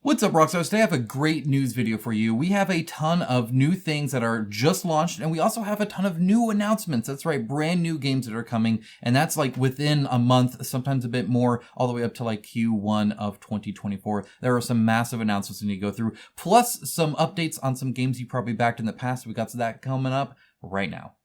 What's up, Rockstars? Today I have a great news video for you. We have a ton of new things that are just launched, and we also have a ton of new announcements. That's right, brand new games that are coming, and that's like within a month, sometimes a bit more, all the way up to like Q1 of 2024. There are some massive announcements we need to go through, plus some updates on some games you probably backed in the past. We got that coming up right now.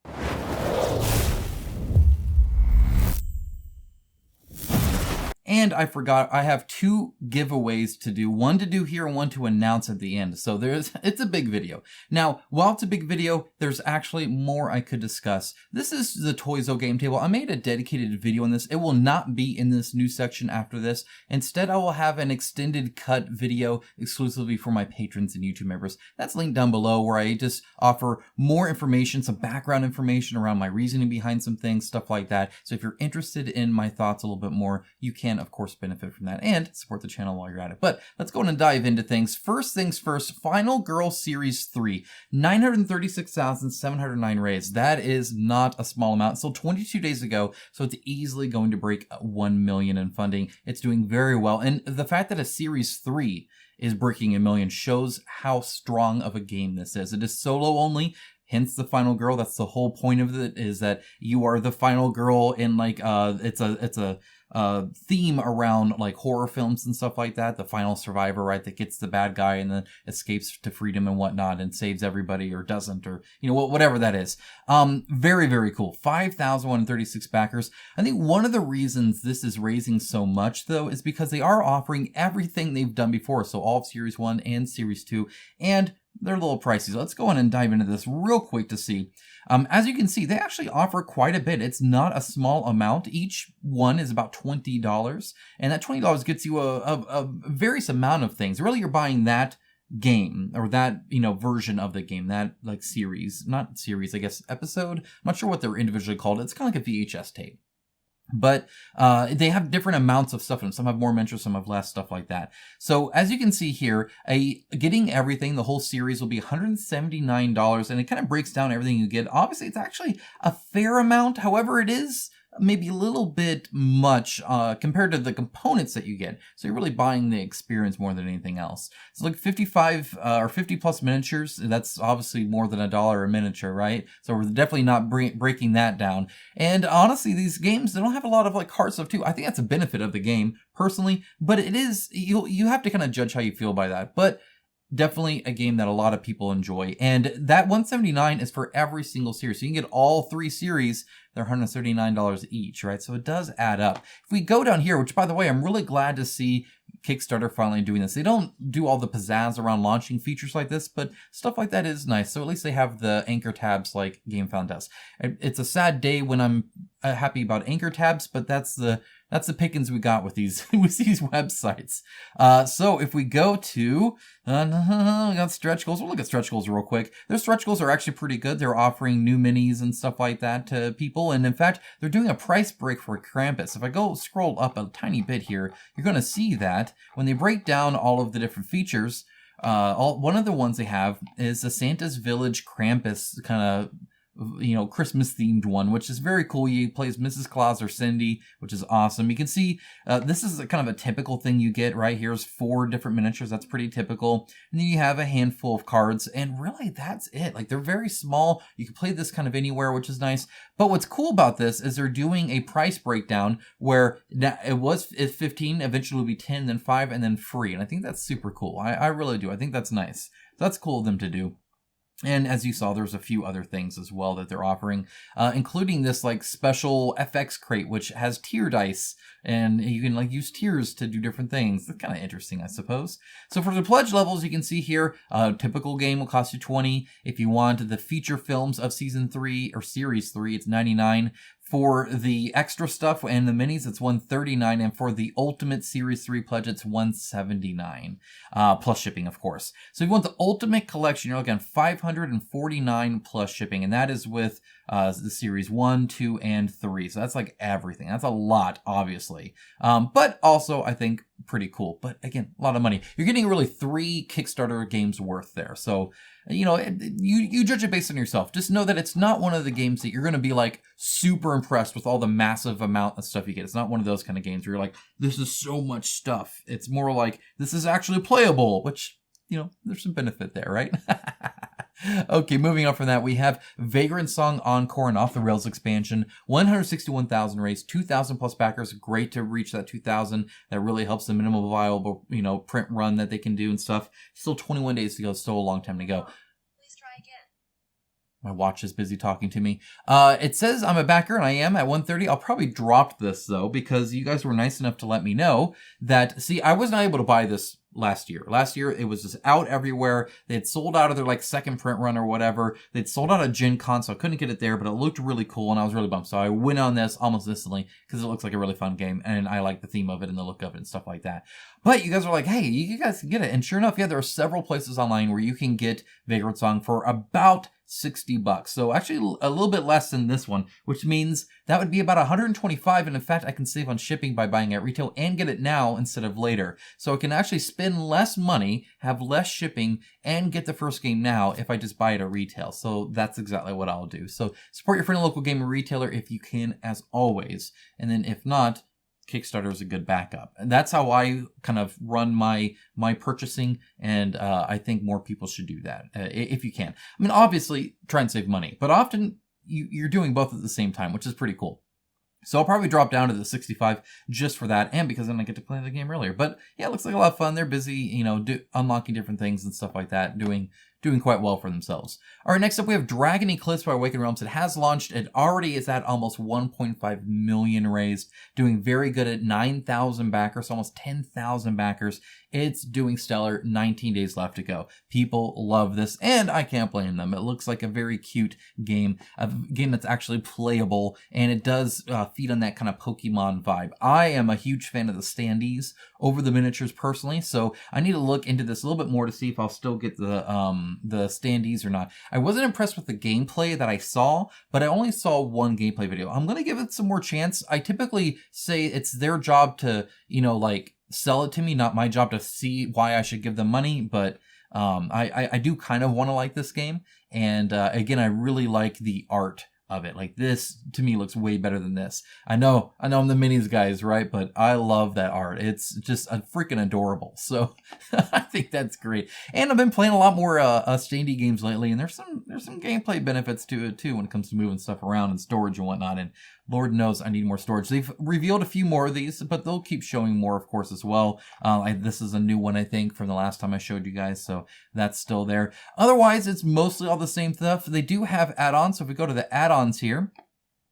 And I forgot, I have two giveaways to do, one to do here and one to announce at the end. So it's a big video. Now, while it's a big video, there's actually more I could discuss. This is the Toyzzo game table. I made a dedicated video on this. It will not be in this new section after this. Instead, I will have an extended cut video exclusively for my patrons and YouTube members. That's linked down below, where I just offer more information, some background information around my reasoning behind some things, stuff like that. So if you're interested in my thoughts a little bit more, you can of course benefit from that and support the channel while you're at it. But let's go and dive into things. First things first, Final Girl Series 3, 936,709 raids. That is not a small amount. Still 22 days ago, so it's easily going to break 1 million in funding. It's doing very well. And the fact that a Series 3 is breaking 1 million shows how strong of a game this is. It is solo only. Hence the final girl. That's the whole point of it, is that you are the final girl in like it's a theme around like horror films and stuff like that. The final survivor, right, that gets the bad guy and then escapes to freedom and whatnot and saves everybody, or doesn't, or you know, whatever that is. Very, very cool. 5,136 backers. I think one of the reasons this is raising so much though is because they are offering everything they've done before. So all of Series 1 and Series 2, and they're a little pricey. So let's go on and dive into this real quick to see. As you can see, they actually offer quite a bit. It's not a small amount. Each one is about $20, and that $20 gets you a various amount of things. Really, you're buying that game, or that, you know, version of the game, that like series, not series, I guess, episode. I'm not sure what they're individually called. It's kind of like a VHS tape. But they have different amounts of stuff in them. Some have more miniatures, some have less, stuff like that. So as you can see here, getting everything, the whole series will be $179, and it kind of breaks down everything you get. Obviously, it's actually a fair amount. However, it is maybe a little bit much compared to the components that you get. So you're really buying the experience more than anything else. So like 55 or 50 plus miniatures, that's obviously more than $1 a miniature, right? So we're definitely not breaking that down. And honestly, these games, they don't have a lot of like hard stuff too. I think that's a benefit of the game personally, but it is, you have to kind of judge how you feel by that. But definitely a game that a lot of people enjoy. And that $179 is for every single series. So you can get all three series. They're $139 each, right? So it does add up. If we go down here, which by the way, I'm really glad to see Kickstarter finally doing this. They don't do all the pizzazz around launching features like this, but stuff like that is nice. So at least they have the anchor tabs like GameFound does. It's a sad day when I'm happy about anchor tabs, but that's the pickings we got with these with these websites. So if we go to we got stretch goals. We'll look at stretch goals real quick. Their stretch goals are actually pretty good. They're offering new minis and stuff like that to people, and in fact, they're doing a price break for Krampus. If I go scroll up a tiny bit here, you're going to see that when they break down all of the different features, one of the ones they have is the Santa's Village Krampus kind of, you know, Christmas themed one, which is very cool. You play as Mrs. Claus or Cindy, which is awesome. You can see this is a kind of a typical thing you get, right? Here's 4 different miniatures. That's pretty typical. And then you have a handful of cards, and really that's it. Like, they're very small. You can play this kind of anywhere, which is nice. But what's cool about this is they're doing a price breakdown where it was 15, eventually will be 10, then 5, and then free. And I think that's super cool. I really do. I think that's nice. So that's cool of them to do. And as you saw, there's a few other things as well that they're offering, including this like special FX crate, which has tier dice, and you can like use tiers to do different things. That's kind of interesting, I suppose. So for the pledge levels, you can see here, a typical game will cost you 20. If you want the feature films of season 3 or series 3, it's 99. For the extra stuff and the minis, it's 139, and for the Ultimate Series 3 pledge, it's 179, plus shipping, of course. So if you want the Ultimate Collection, you're looking at 549 plus shipping, and that is with the Series 1, 2, and 3. So that's like everything. That's a lot, obviously. But also, I think pretty cool. But again, a lot of money. You're getting really 3 Kickstarter games worth there. So, you judge it based on yourself. Just know that it's not one of the games that you're going to be like super impressed with all the massive amount of stuff you get. It's not one of those kind of games where you're like, this is so much stuff. It's more like, this is actually playable, which, there's some benefit there, right? Okay, moving on from that, we have Vagrantsong Encore and Off the Rails expansion, 161,000 raised, 2,000 plus backers. Great to reach that 2,000. That really helps the minimum viable, print run that they can do and stuff. Still 21 days to go. Still a long time to go. Please try again. My watch is busy talking to me. It says I'm a backer, and I am at 130. I'll probably drop this, though, because you guys were nice enough to let me know that, see, I was not able to buy this last year. Last year, it was just out everywhere. They had sold out of their, second print run or whatever. They'd sold out of Gen Con, so I couldn't get it there, but it looked really cool, and I was really bummed. So I went on this almost instantly, because it looks like a really fun game, and I like the theme of it and the look of it and stuff like that. But you guys were like, hey, you guys can get it. And sure enough, yeah, there are several places online where you can get Vagrantsong for about $60. So actually a little bit less than this one, which means that would be about 125. And in fact, I can save on shipping by buying at retail and get it now instead of later. So I can actually spend less money, have less shipping, and get the first game now if I just buy it at retail. So that's exactly what I'll do. So support your friendly local gaming retailer if you can, as always. And then if not, Kickstarter is a good backup. And that's how I kind of run my purchasing, and I think more people should do that if you can. I mean, obviously, try and save money, but often you're doing both at the same time, which is pretty cool. So I'll probably drop down to the 65 just for that, and because then I get to play the game earlier. But yeah, it looks like a lot of fun. They're busy, unlocking different things and stuff like that, doing quite well for themselves. All right, next up we have Dragon Eclipse by Awakened Realms. It has launched. It already is at almost 1.5 million raised, doing very good at 9,000 backers, almost 10,000 backers. It's doing stellar. 19 days left to go. People love this, and I can't blame them. It looks like a very cute game, a game that's actually playable, and it does feed on that kind of Pokemon vibe. I am a huge fan of the standees over the miniatures personally, so I need to look into this a little bit more to see if I'll still get the standees or not. I wasn't impressed with the gameplay that I saw, but I only saw one gameplay video. I'm going to give it some more chance. I typically say it's their job to, sell it to me, not my job to see why I should give them money, but I do kind of want to like this game. And again, I really like the art of it. Like, this to me looks way better than this. I know I'm the minis guys, right? But I love that art. It's just freaking adorable. So I think that's great. And I've been playing a lot more standee games lately, and there's some gameplay benefits to it too when it comes to moving stuff around and storage and whatnot. And Lord knows I need more storage. They've revealed a few more of these, but they'll keep showing more, of course, as well. This is a new one, I think, from the last time I showed you guys, so that's still there. Otherwise, it's mostly all the same stuff. They do have add-ons, so if we go to the add-ons here,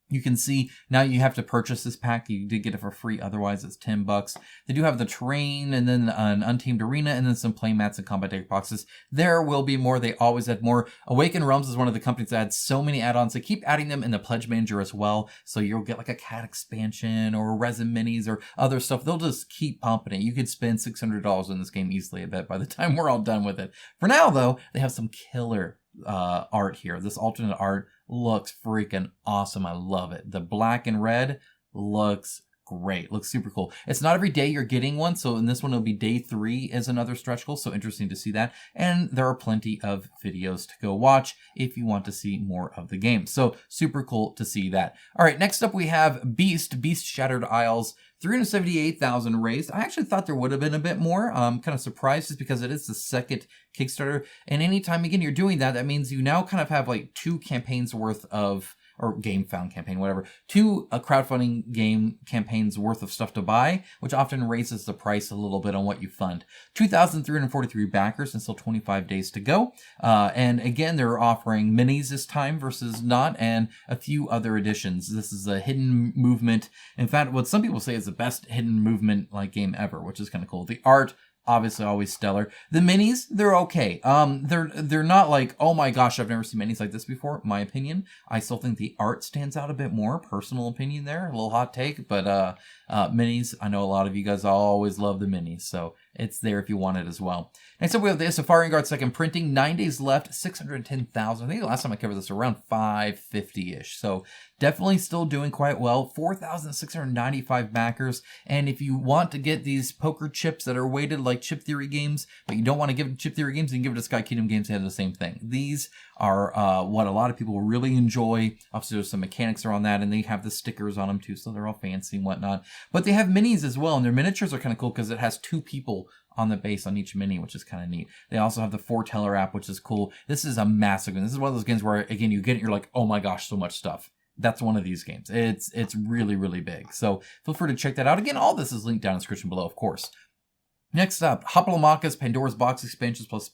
you can see now you have to purchase this pack. You did get it for free. Otherwise, it's $10. They do have the terrain and then an untamed arena and then some play mats and combat deck boxes. There will be more. They always add more. Awakened Realms is one of the companies that adds so many add-ons. They keep adding them in the Pledge Manager as well. So you'll get like a cat expansion or resin minis or other stuff. They'll just keep pumping it. You could spend $600 in this game easily, I bet, by the time we're all done with it. For now, though, they have some killer art here. This alternate art looks freaking awesome. I love it. The black and red looks great. Looks super cool. It's not every day you're getting one, so in this one it'll be day 3 is another stretch goal, so interesting to see that. And there are plenty of videos to go watch if you want to see more of the game. So super cool to see that. All right, next up we have Beast Shattered Isles. 378,000 raised. I actually thought there would have been a bit more. I'm kind of surprised just because it is the second Kickstarter. And anytime, again, you're doing that, that means you now kind of have like 2 campaigns worth of, or game found campaign, whatever, 2 crowdfunding game campaigns worth of stuff to buy, which often raises the price a little bit on what you fund. 2,343 backers and still 25 days to go. And again, they're offering minis this time versus not, and a few other additions. This is a hidden movement. In fact, what some people say is the best hidden movement like game ever, which is kind of cool. The art, obviously always stellar. The minis, they're okay. They're not like, oh my gosh, I've never seen minis like this before, my opinion. I still think the art stands out a bit more. Personal opinion there, a little hot take, but minis, I know a lot of you guys always love the minis, so it's there if you want it as well. Next up, we have the Isofarian Guard second printing. 9 days left, 610,000. I think the last time I covered this around 550-ish. So definitely still doing quite well. 4,695 backers. And if you want to get these poker chips that are weighted like Chip Theory games, but you don't want to give it to Chip Theory games, you can give it to Sky Kingdom games. They have the same thing. These are what a lot of people really enjoy. Obviously, there's some mechanics around that, and they have the stickers on them too, so they're all fancy and whatnot. But they have minis as well, and their miniatures are kind of cool because it has 2 people on the base on each mini, which is kind of neat. They also have the Foreteller app, which is cool. This is a massive game. This is one of those games where, again, you get it, you're like, oh my gosh, so much stuff. That's one of these games. It's really, really big. So feel free to check that out. Again, all this is linked down in the description below, of course. Next up, Hoplomachus, Pandora's Box expansions plus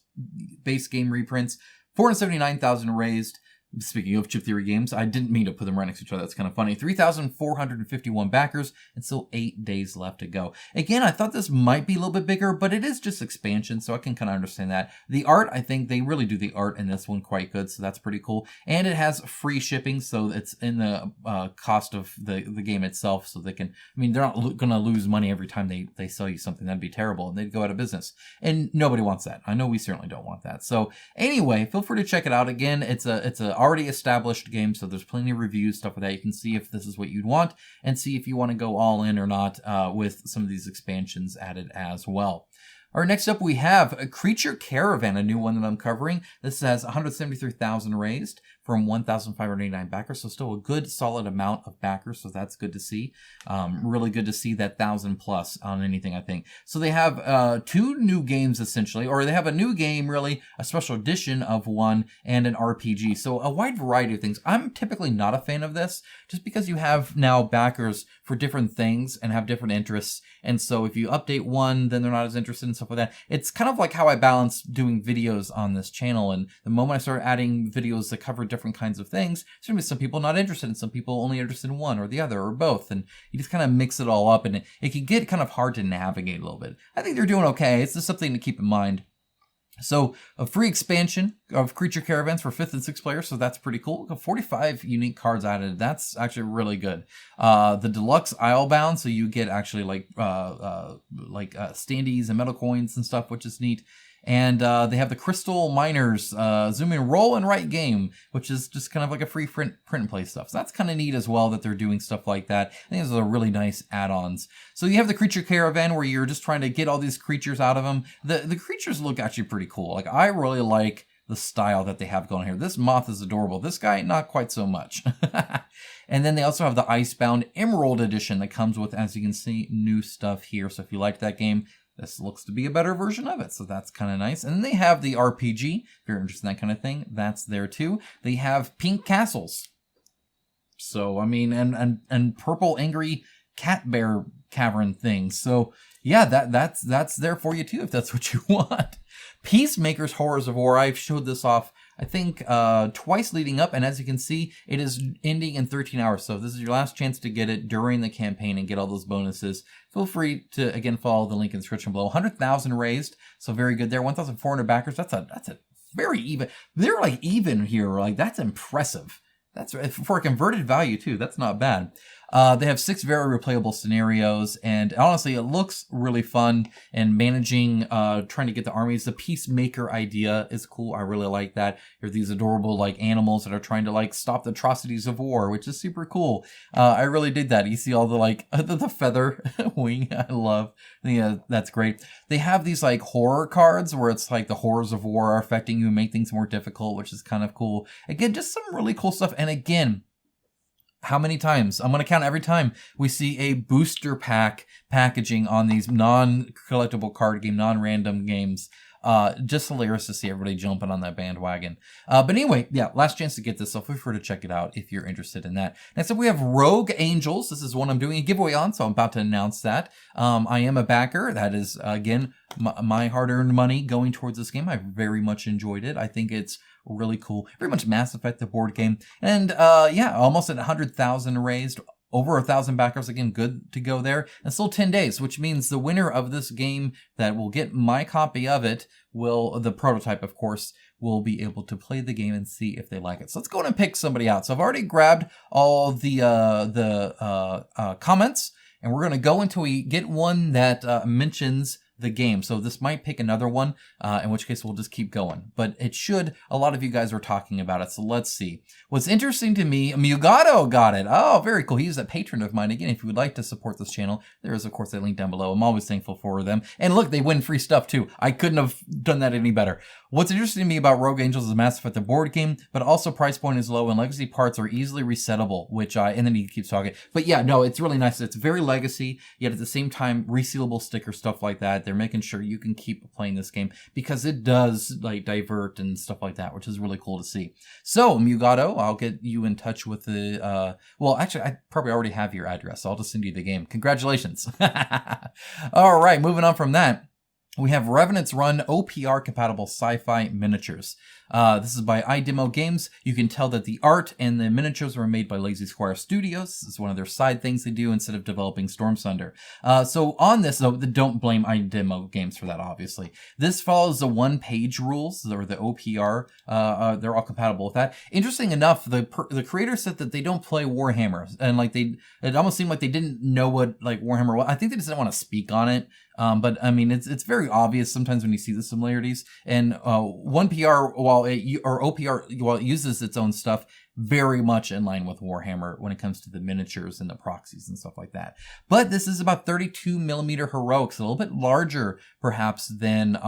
base game reprints. 479,000 raised. Speaking of Chip Theory games, I didn't mean to put them right next to each other. That's kind of funny. 3,451 backers and still 8 days left to go. Again, I thought this might be a little bit bigger, but it is just expansion, so I can kind of understand that. The art, I think they really do the art in this one quite good, so that's pretty cool. And it has free shipping, so it's in the cost of the game itself, so they can, I mean, they're not going to lose money every time they sell you something. That'd be terrible, and they'd go out of business. And nobody wants that. I know we certainly don't want that. So anyway, feel free to check it out. Again, it's a already established game, so there's plenty of reviews, stuff like that. You can see if this is what you'd want and see if you want to go all in or not with some of these expansions added as well. All right, next up we have a Creature Caravan, a new one that I'm covering. This has 173,000 raised from 1,589 backers, so still a good solid amount of backers, so that's good to see. Really good to see that 1,000 plus on anything, I think. So they have 2 new games essentially, or they have a new game really, a special edition of one, and an RPG. So a wide variety of things. I'm typically not a fan of this, just because you have now backers for different things and have different interests, and so if you update one, then they're not as interested in stuff like that. It's kind of like how I balance doing videos on this channel, and the moment I start adding videos that cover different kinds of things, there's going to be some people not interested and some people only interested in one or the other or both, and you just kind of mix it all up, and it can get kind of hard to navigate a little bit. I think they're doing okay. It's just something to keep in mind. So a free expansion of Creature Caravans for 5th and 6th players, so that's pretty cool. 45 unique cards added. That's actually really good. The deluxe Islebound, so you get actually like standees and metal coins and stuff, which is neat. And they have the Crystal Miners Zoom in Roll and Write game, which is just kind of like a free print and play stuff. So that's kind of neat as well that they're doing stuff like that. I think those are really nice add-ons. So you have the Creature Caravan where you're just trying to get all these creatures out of them. The creatures look actually pretty cool. Like, I really like the style that they have going here. This moth is adorable. This guy, not quite so much. And then they also have the Icebound Emerald Edition that comes with, as you can see, new stuff here. So if you liked that game, this looks to be a better version of it, so that's kind of nice. And then they have the RPG, if you're interested in that kind of thing, that's there too. They have pink castles. So, I mean, and purple angry cat bear cavern things. So, yeah, that's there for you too, if that's what you want. Peacemakers Horrors of War, I've showed this off, I think, twice leading up, and as you can see, it is ending in 13 hours. So if this is your last chance to get it during the campaign and get all those bonuses, feel free to, again, follow the link in the description below. 100,000 raised, so very good there. 1,400 backers, that's a very even. They're like even here, like that's impressive. That's for a converted value too. That's not bad. They have 6 very replayable scenarios, and honestly, it looks really fun. And managing, trying to get the armies, the Peacemaker idea is cool. I really like that. You're these adorable like animals that are trying to like stop the atrocities of war, which is super cool. I really did that. You see all the like the feather wing. I love. Yeah, that's great. They have these like horror cards where it's like the horrors of war are affecting you and make things more difficult, which is kind of cool. Again, just some really cool stuff. And again, how many times? I'm going to count every time we see a booster pack packaging on these non-collectible card game, non-random games. Just hilarious to see everybody jumping on that bandwagon. But anyway, yeah, last chance to get this, so feel free to check it out if you're interested in that. Next up, we have Rogue Angels. This is one I'm doing a giveaway on, so I'm about to announce that. I am a backer. That is, again, my hard-earned money going towards this game. I very much enjoyed it. I think it's really cool. Very much Mass Effect, the board game. And yeah, almost at 100,000 raised. Over 1,000 backers, again, good to go there. And still 10 days, which means the winner of this game that will get my copy of it will, the prototype, of course, will be able to play the game and see if they like it. So let's go and pick somebody out. So I've already grabbed all the comments, and we're going to go until we get one that mentions the game. So this might pick another one, in which case we'll just keep going. But it should. A lot of you guys are talking about it, so let's see. What's interesting to me, Mugado got it. Oh, very cool. He's a patron of mine. Again, if you would like to support this channel, there is, of course, a link down below. I'm always thankful for them. And look, they win free stuff, too. I couldn't have done that any better. What's interesting to me about Rogue Angels is massive at the board game, but also price point is low and legacy parts are easily resettable, which and then he keeps talking. But yeah, no, it's really nice. It's very legacy, yet at the same time, resealable sticker, stuff like that. They're making sure you can keep playing this game because it does like divert and stuff like that, which is really cool to see. So Mugado, I'll get you in touch with the, well, actually, I probably already have your address. So I'll just send you the game. Congratulations. All right, moving on from that. We have Revenant's Run OPR compatible sci-fi miniatures. This is by iDemo Games. You can tell that the art and the miniatures were made by Lazy Squire Studios. This is one of their side things they do instead of developing Storm Thunder. So on this, though, don't blame iDemo Games for that, obviously. This follows the one-page rules, or the OPR. They're all compatible with that. Interesting enough, the creator said that they don't play Warhammer, and like it almost seemed like they didn't know what like Warhammer was. I think they just didn't want to speak on it. But I mean, it's very obvious sometimes when you see the similarities. And 1PR, or OPR, while it uses its own stuff, very much in line with Warhammer when it comes to the miniatures and the proxies and stuff like that. But this is about 32mm heroics, a little bit larger perhaps than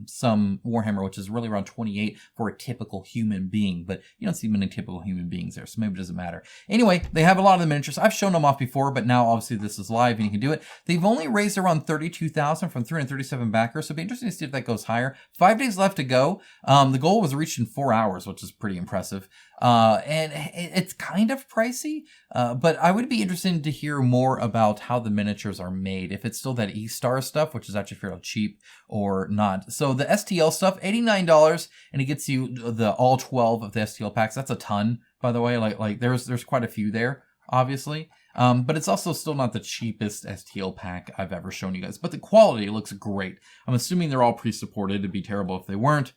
some Warhammer, which is really around 28 for a typical human being. But you don't see many typical human beings there, so maybe it doesn't matter. Anyway, they have a lot of the miniatures. I've shown them off before, but now obviously this is live and you can do it. They've only raised around 32,000 from 337 backers, so it'll be interesting to see if that goes higher. 5 days left to go. The goal was reached in 4 hours, which is pretty impressive. And it's kind of pricey, but I would be interested to hear more about how the miniatures are made, if it's still that E-Star stuff, which is actually fairly cheap, or not. So the STL stuff, $89, and it gets you the all 12 of the STL packs. That's a ton, by the way. Like there's quite a few there, obviously. But it's also still not the cheapest STL pack I've ever shown you guys. But the quality looks great. I'm assuming they're all pre-supported. It'd be terrible if they weren't.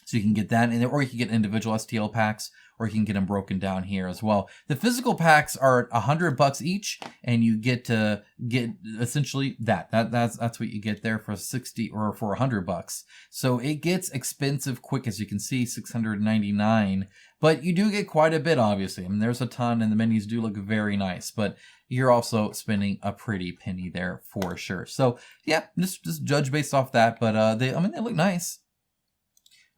So you can get that in there, or you can get individual STL packs, or you can get them broken down here as well. The physical packs are $100 each, and you get to get essentially that's what you get there for 60 or for $100. So it gets expensive quick, as you can see, $699. But you do get quite a bit, obviously. I mean, there's a ton, and the menus do look very nice. But you're also spending a pretty penny there for sure. So yeah, just judge based off that. But they look nice.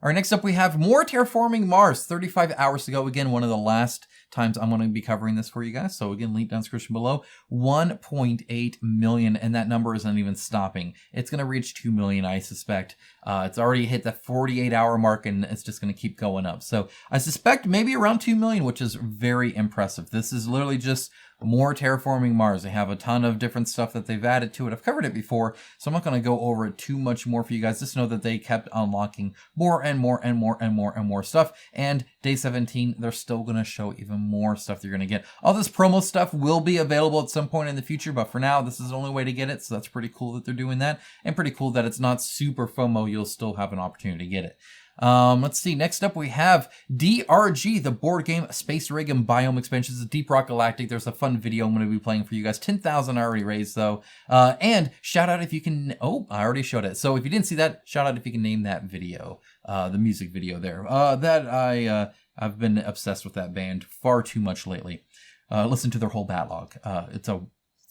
All right, next up we have more Terraforming Mars, 35 hours to go. Again, one of the last times I'm going to be covering this for you guys. So again, link down in the description below. 1.8 million, and that number isn't even stopping. It's going to reach 2 million, I suspect. It's already hit the 48-hour mark, and it's just going to keep going up. So I suspect maybe around 2 million, which is very impressive. This is literally just more Terraforming Mars. They have a ton of different stuff that they've added to it. I've covered it before, so I'm not going to go over it too much more for you guys. Just know that they kept unlocking more and more and more and more and more stuff. And day 17, they're still going to show even more stuff you're going to get. All this promo stuff will be available at some point in the future, but for now, this is the only way to get it. So that's pretty cool that they're doing that. And pretty cool that it's not super FOMO. You'll still have an opportunity to get it. Let's see. Next up, we have DRG, the board game Space Rig and Biome expansions of Deep Rock Galactic. There's a fun video I'm going to be playing for you guys. 10,000 I already raised, though. And shout out if you can... Oh, I already showed it. So if you didn't see that, shout out if you can name that video, the music video there. I've been obsessed with that band far too much lately. Listen to their whole backlog. It's a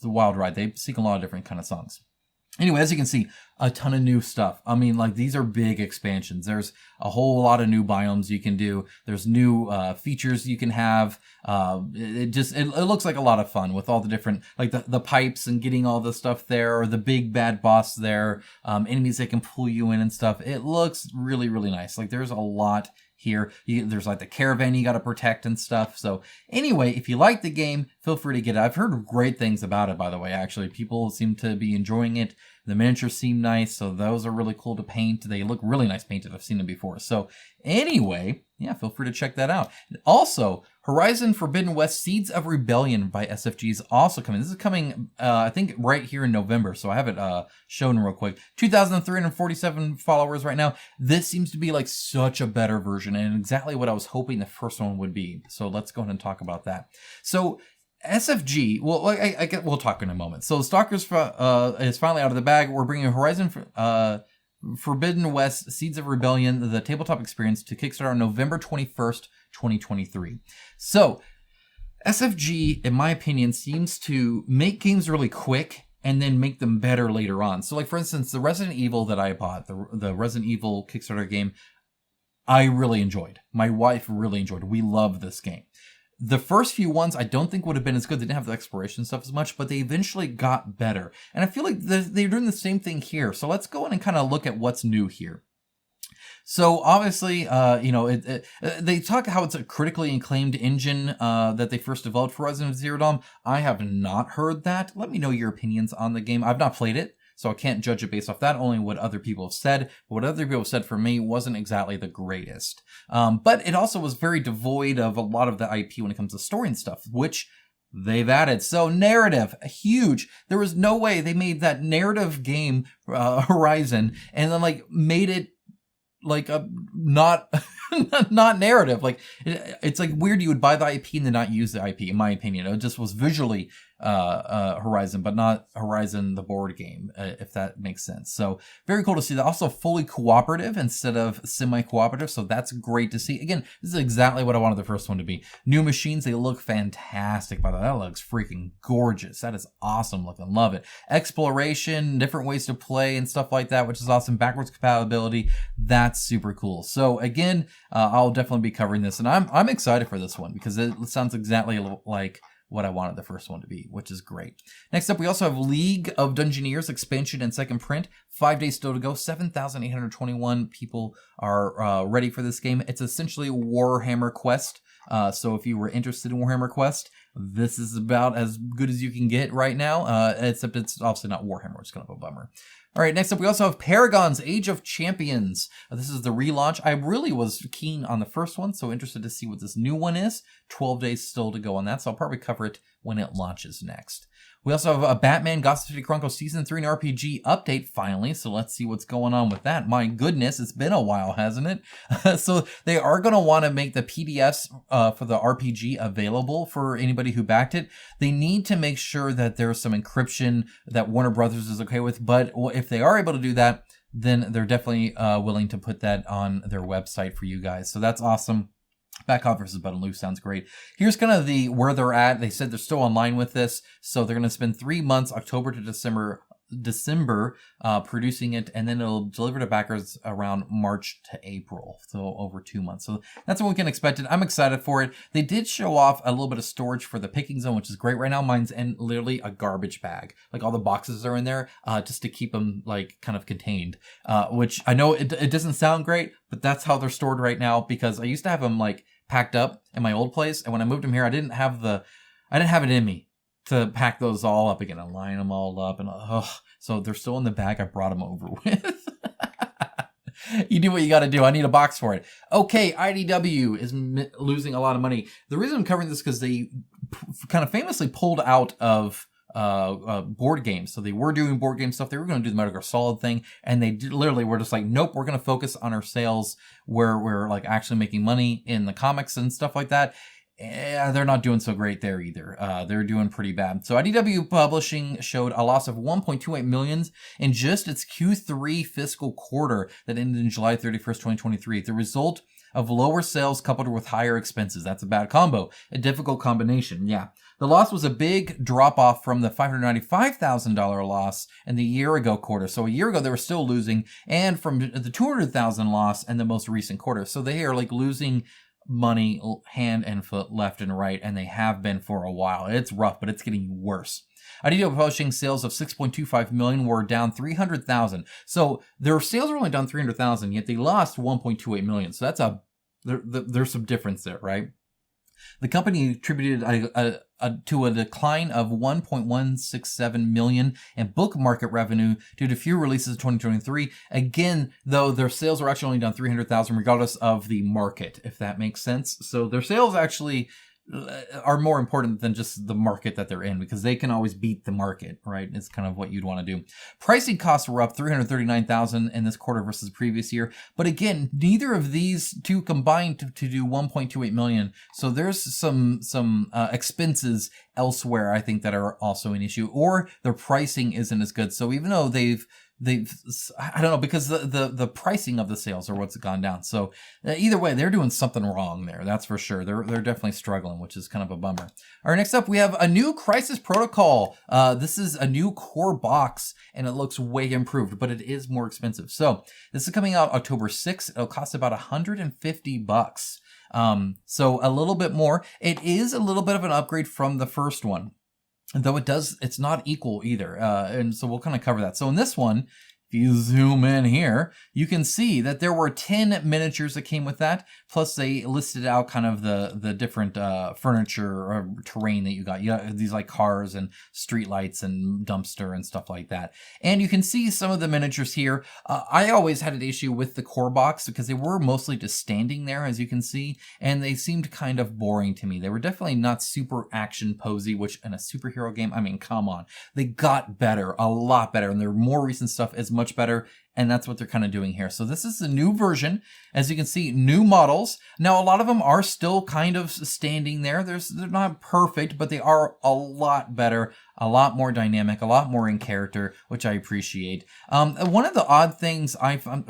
wild ride. They sing a lot of different kind of songs. Anyway, as you can see, a ton of new stuff. I mean, like, these are big expansions. There's a whole lot of new biomes you can do. There's new features you can have. It looks like a lot of fun with all the different, like the pipes and getting all the stuff there, or the big bad boss there, enemies that can pull you in and stuff. It looks really, really nice. Like, there's a lot here. There's like the Caravan you got to protect and stuff. So anyway, if you like the game, feel free to get it. I've heard great things about it, by the way. Actually, people seem to be enjoying it. The miniatures seem nice, so those are really cool to paint. They look really nice painted. I've seen them before. So anyway, yeah, feel free to check that out. Also, Horizon Forbidden West Seeds of Rebellion by SFG is also coming. This is coming, I think, right here in November. So I have it shown real quick. 2,347 followers right now. This seems to be like such a better version, and exactly what I was hoping the first one would be. So let's go ahead and talk about that. So SFG, well, we'll talk in a moment. So Stalkers is finally out of the bag. We're bringing Horizon Forbidden West Seeds of Rebellion, the tabletop experience, to Kickstarter on November 21st, 2023. So SFG, in my opinion, seems to make games really quick and then make them better later on. So, like, for instance, the Resident Evil that I bought, the Resident Evil Kickstarter game, I really enjoyed. My wife really enjoyed. We love this game. The first few ones I don't think would have been as good. They didn't have the exploration stuff as much, but they eventually got better. And I feel like they're doing the same thing here. So let's go in and kind of look at what's new here. So obviously, they talk how it's a critically acclaimed engine that they first developed for Resident Evil Zero Dawn. I have not heard that. Let me know your opinions on the game. I've not played it, so I can't judge it based off that, only what other people have said. But what other people have said for me wasn't exactly the greatest. But it also was very devoid of a lot of the IP when it comes to story and stuff, which they've added. So narrative, huge. There was no way they made that narrative game, Horizon, and then like made it like a not narrative. Like it's like weird you would buy the IP and then not use the IP, in my opinion. It just was visually Horizon, but not Horizon the board game, if that makes sense. So very cool to see that. Also fully cooperative instead of semi-cooperative, so that's great to see. Again, this is exactly what I wanted the first one to be. New machines, they look fantastic, by the way. That looks freaking gorgeous. That is awesome looking. Love it. Exploration, different ways to play and stuff like that, which is awesome. Backwards compatibility, that's super cool. So again, I'll definitely be covering this, and I'm excited for this one because it sounds exactly like what I wanted the first one to be, which is great. Next up, we also have League of Dungeoneers expansion and second print. 5 days still to go. 7,821 people are ready for this game. It's essentially Warhammer Quest. So if you were interested in Warhammer Quest, this is about as good as you can get right now, except it's obviously not Warhammer, which is kind of a bummer. All right, next up, we also have Paragons, Age of Champions. This is the relaunch. I really was keen on the first one, so interested to see what this new one is. 12 days still to go on that, so I'll probably cover it when it launches next. We also have a Batman Gotham City Chronicles Season 3 and RPG update finally, so let's see what's going on with that. My goodness, it's been a while, hasn't it? So they are going to want to make the PDFs for the RPG available for anybody who backed it. They need to make sure that there's some encryption that Warner Brothers is okay with, but if they are able to do that, then they're definitely willing to put that on their website for you guys. So that's awesome. Back off versus button loose sounds great. Here's kind of where they're at. They said they're still online with this, so they're going to spend 3 months, October to December, producing it, and then it'll deliver to backers around March to April, so over 2 months. So that's what we can expect. I'm excited for it. They did show off a little bit of storage for the picking zone, which is great. Right now, mine's in literally a garbage bag. Like all the boxes are in there, just to keep them like kind of contained. Which I know it doesn't sound great, but that's how they're stored right now. Because I used to have them like packed up in my old place, and when I moved them here, I didn't have it in me to pack those all up again and line them all up, and so they're still in the bag I brought them over with. You do what you got to do. I need a box for it. Okay, IDW is losing a lot of money. The reason I'm covering this is because they kind of famously pulled out of board games. So they were doing board game stuff. They were going to do the Metal Gear Solid thing, and they literally were just like, nope, we're going to focus on our sales where we're like actually making money in the comics and stuff like that. They're not doing so great there either. They're doing pretty bad. So IDW Publishing showed a loss of 1.28 million in just its Q3 fiscal quarter that ended in July 31st, 2023. The result of lower sales coupled with higher expenses. That's a bad combo. A difficult combination, yeah. The loss was a big drop off from the $595,000 loss in the year ago quarter. So a year ago they were still losing, and from the $200,000 loss in the most recent quarter. So they are like losing money hand and foot, left and right, and they have been for a while. It's rough, but it's getting worse. IDW Publishing sales of 6.25 million were down 300,000. So their sales are only down 300,000, yet they lost 1.28 million. So that's there's some difference there, right? The company attributed to a decline of 1.167 million in book market revenue due to few releases in 2023. Again, though, their sales are actually only down 300,000 regardless of the market, if that makes sense. So their sales actually are more important than just the market that they're in, because they can always beat the market, right? It's kind of what you'd want to do. Pricing costs were up 339,000 in this quarter versus the previous year. But again, neither of these two combined to do 1.28 million. So there's some expenses elsewhere, I think, that are also an issue, or their pricing isn't as good. So even though they've I don't know, because the pricing of the sales are what's gone down. So either way, they're doing something wrong there. That's for sure. They're definitely struggling, which is kind of a bummer. All right, next up, we have a new Crisis Protocol. This is a new core box, and it looks way improved, but it is more expensive. So this is coming out October 6th. It'll cost about $150. So a little bit more. It is a little bit of an upgrade from the first one, though it's not equal either. And so we'll kind of cover that. So in this one, if you zoom in here, you can see that there were 10 miniatures that came with that. Plus they listed out kind of the different furniture or terrain that you got. You got these like cars and streetlights and dumpster and stuff like that. And you can see some of the miniatures here. I always had an issue with the core box because they were mostly just standing there, as you can see, and they seemed kind of boring to me. They were definitely not super action posy, which in a superhero game, I mean, come on. They got better, a lot better, and their more recent stuff is much better, and that's what they're kind of doing here. So this is the new version. As you can see, new models. Now, a lot of them are still kind of standing there. They're not perfect, but they are a lot better, a lot more dynamic, a lot more in character, which I appreciate. One of the odd things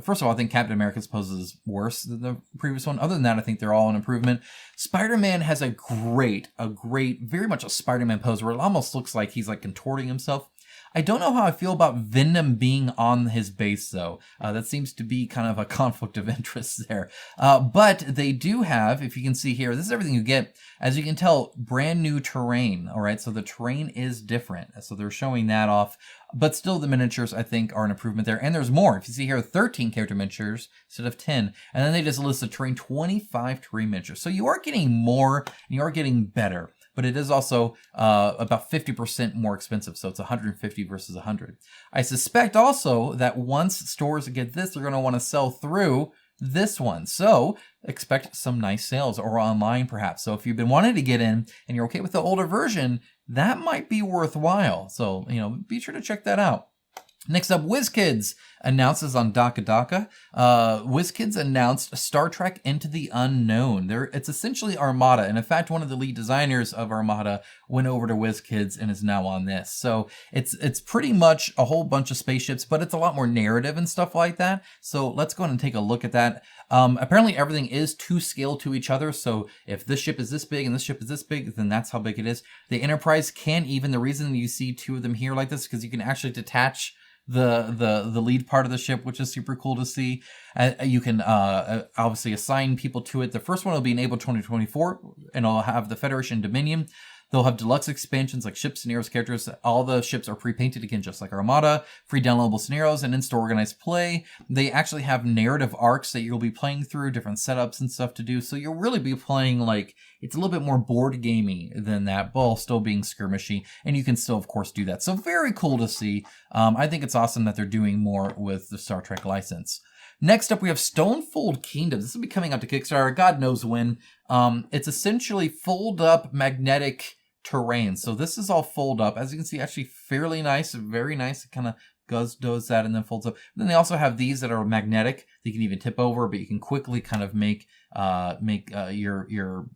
first of all, I think Captain America's pose is worse than the previous one. Other than that, I think they're all an improvement. Spider-Man has a great, very much a Spider-Man pose where it almost looks like he's like contorting himself. I don't know how I feel about Venom being on his base, though. That seems to be kind of a conflict of interest there. But they do have, if you can see here, this is everything you get. As you can tell, brand new terrain, all right? So the terrain is different. So they're showing that off. But still, the miniatures, I think, are an improvement there. And there's more. If you see here, 13 character miniatures instead of 10. And then they just list the terrain, 25 terrain miniatures. So you are getting more, and you are getting better. But it is also about 50% more expensive. So it's 150 versus 100. I suspect also that once stores get this, they're going to want to sell through this one. So expect some nice sales, or online perhaps. So if you've been wanting to get in and you're okay with the older version, that might be worthwhile. So, be sure to check that out. Next up, WizKids announces on Daka. WizKids announced Star Trek Into the Unknown. It's essentially Armada. And in fact, one of the lead designers of Armada went over to WizKids and is now on this. So it's pretty much a whole bunch of spaceships, but it's a lot more narrative and stuff like that. So let's go ahead and take a look at that. Apparently everything is to scale to each other. So if this ship is this big and this ship is this big, then that's how big it is. The Enterprise can even, the reason you see two of them here like this, because you can actually detach the lead part of the ship, which is super cool to see. You can obviously assign people to it. The first one will be in April 2024, and it'll have the Federation Dominion. They'll have deluxe expansions like ships, scenarios, characters. All the ships are pre-painted again, just like Armada. Free downloadable scenarios and in-store organized play. They actually have narrative arcs that you'll be playing through, different setups and stuff to do. So you'll really be playing like, it's a little bit more board gamey than that, while still being skirmishy. And you can still, of course, do that. So very cool to see. I think it's awesome that they're doing more with the Star Trek license. Next up, we have Stonefold Kingdoms. This will be coming out to Kickstarter, God knows when. It's essentially fold-up magnetic terrain. So this is all fold up. As you can see, actually fairly nice, very nice. It kind of does that and then folds up. And then they also have these that are magnetic. You can even tip over, but you can quickly kind of make your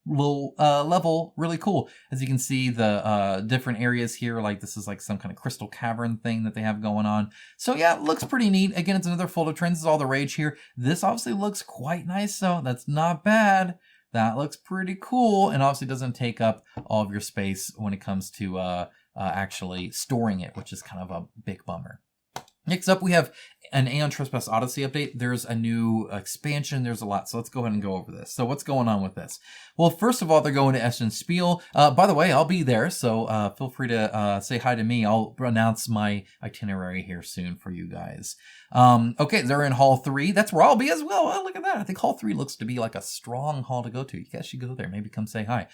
little level really cool. As you can see, the different areas here, like this is like some kind of crystal cavern thing that they have going on. So yeah, it looks pretty neat. Again, it's another fold-up terrain. This is all the rage here. This obviously looks quite nice, so that's not bad. That looks pretty cool, and obviously doesn't take up all of your space when it comes to actually storing it, which is kind of a big bummer. Next up, we have an Aeon Trespass Odyssey update. There's a new expansion. There's a lot. So let's go ahead and go over this. So what's going on with this? Well, first of all, they're going to Essen Spiel. By the way, I'll be there. So feel free to say hi to me. I'll announce my itinerary here soon for you guys. Okay, they're in Hall 3. That's where I'll be as well. Oh, look at that. I think Hall 3 looks to be like a strong hall to go to. You guys should go there. Maybe come say hi.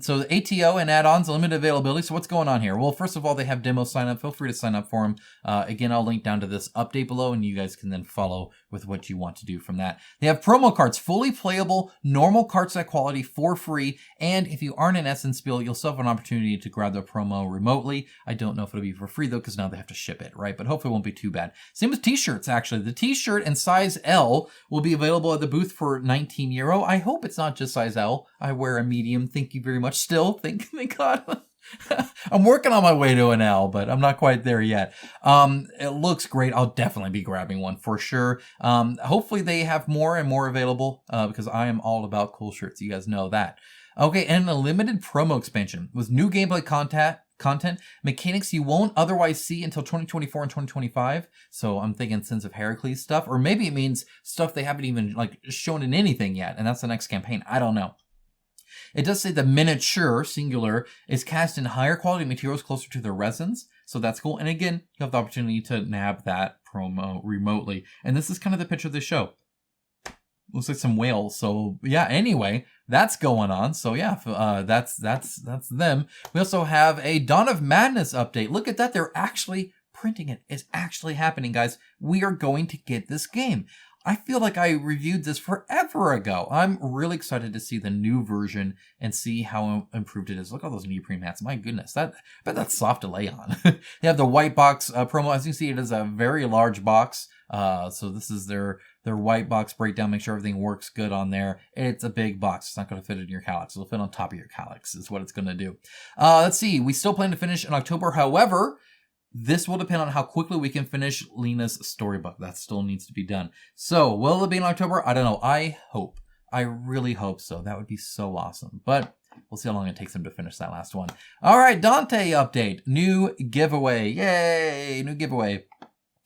So the ATO and add-ons, limited availability. So what's going on here? Well, first of all, they have demo sign up. Feel free to sign up for them. Again, I'll link down to this update below, and you guys can then follow with what you want to do from that. They have promo cards, fully playable, normal card set quality for free, and if you aren't an Essence Spiel, you'll still have an opportunity to grab the promo remotely. I don't know if it'll be for free though, because now they have to ship it, right? But hopefully it won't be too bad. Same with t-shirts, actually. The t-shirt in size L will be available at the booth for €19. I hope it's not just size L. I wear a medium. Thank you very much. Still, thank God. I'm working on my way to an L, but I'm not quite there yet. It looks great. I'll definitely be grabbing one for sure. Hopefully they have more and more available, because I am all about cool shirts. You guys know that. Okay, and a limited promo expansion with new gameplay content, mechanics you won't otherwise see until 2024 and 2025. So I'm thinking Sins of Heracles stuff, or maybe it means stuff they haven't even like shown in anything yet, and that's the next campaign. I don't know. It does say the miniature, singular, is cast in higher quality materials closer to their resins. So that's cool. And again, you have the opportunity to nab that promo remotely. And this is kind of the picture they show. Looks like some whales. So yeah, anyway, that's going on. So yeah, that's them. We also have a Dawn of Madness update. Look at that. They're actually printing it. It's actually happening, guys. We are going to get this game. I feel like I reviewed this forever ago. I'm really excited to see the new version and see how improved it is. Look at all those neoprene mats. My goodness, I bet that's soft to lay on. They have the white box promo. As you see, it is a very large box. So this is their white box breakdown. Make sure everything works good on there. It's a big box. It's not going to fit in your Calyx. It'll fit on top of your Calyx is what it's going to do. Let's see. We still plan to finish in October. However, this will depend on how quickly we can finish Lena's storybook. That still needs to be done. So, will it be in October? I don't know. I hope. I really hope so. That would be so awesome. But we'll see how long it takes them to finish that last one. All right, Dante update. New giveaway. Yay! New giveaway.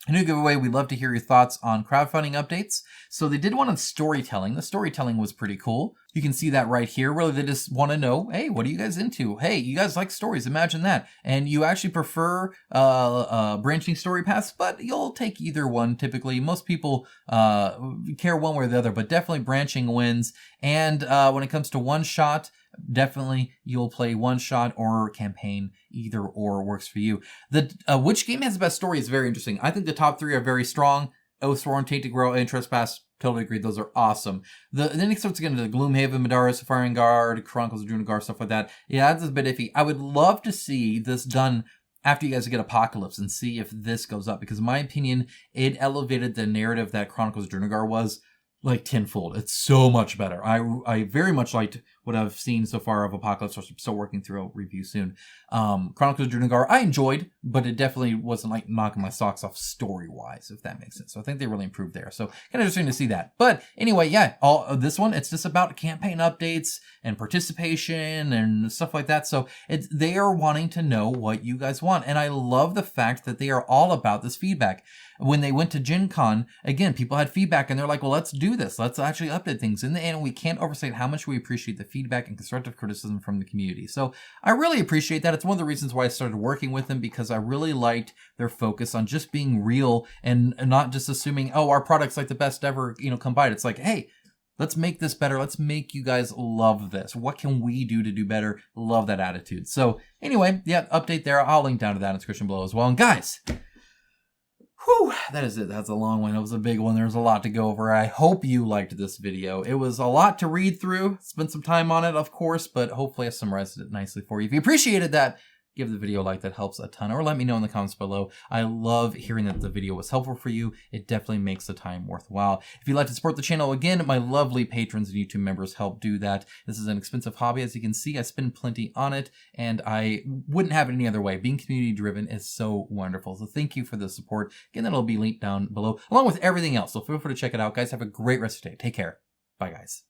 A new giveaway. We'd love to hear your thoughts on crowdfunding updates. So they did one on storytelling. The storytelling was pretty cool. You can see that right here. Really, they just want to know, hey, what are you guys into? Hey, you guys like stories. Imagine that. And you actually prefer branching story paths, but you'll take either one typically. Most people care one way or the other, but definitely branching wins. And when it comes to one shot, definitely you'll play one shot or campaign. Either or works for you. The which game has the best story is very interesting. I think the top three are very strong. Oathsworn, Take to Grow, and Trespass. Totally agree. Those are awesome. Then it starts getting into the Gloomhaven, Madara, Isofarian Guard, Chronicles of Drunagar, stuff like that. Yeah, that's a bit iffy. I would love to see this done after you guys get Apocalypse and see if this goes up. Because in my opinion, it elevated the narrative that Chronicles of Drunagar was like tenfold. It's so much better. I very much liked what I've seen so far of Apocalypse. I'm still working through a review soon. Chronicles of Drunagar I enjoyed, but it definitely wasn't like knocking my socks off story-wise, if that makes sense. So I think they really improved there. So kind of interesting to see that. But anyway, yeah, all of this one, it's just about campaign updates and participation and stuff like that. So they are wanting to know what you guys want. And I love the fact that they are all about this feedback. When they went to Gen Con, again, people had feedback and they're like, well, let's do this. Let's actually update things. In the end, we can't overstate how much we appreciate the feedback and constructive criticism from the community. So I really appreciate that. It's one of the reasons why I started working with them, because I really liked their focus on just being real and not just assuming, oh, our product's like the best ever, combined. It's like, hey, let's make this better. Let's make you guys love this. What can we do to do better? Love that attitude. So anyway, yeah, update there. I'll link down to that in the description below as well. And guys, whew, that is it. That's a long one. It was a big one. There's a lot to go over. I hope you liked this video. It was a lot to read through. Spent some time on it, of course, but hopefully I summarized it nicely for you. If you appreciated that, give the video a like. That helps a ton. Or let me know in the comments below. I love hearing that the video was helpful for you. It definitely makes the time worthwhile. If you'd like to support the channel, again, my lovely patrons and YouTube members help do that. This is an expensive hobby. As you can see, I spend plenty on it, and I wouldn't have it any other way. Being community driven is so wonderful. So thank you for the support. Again, that'll be linked down below, along with everything else. So feel free to check it out. Guys, have a great rest of your day. Take care. Bye, guys.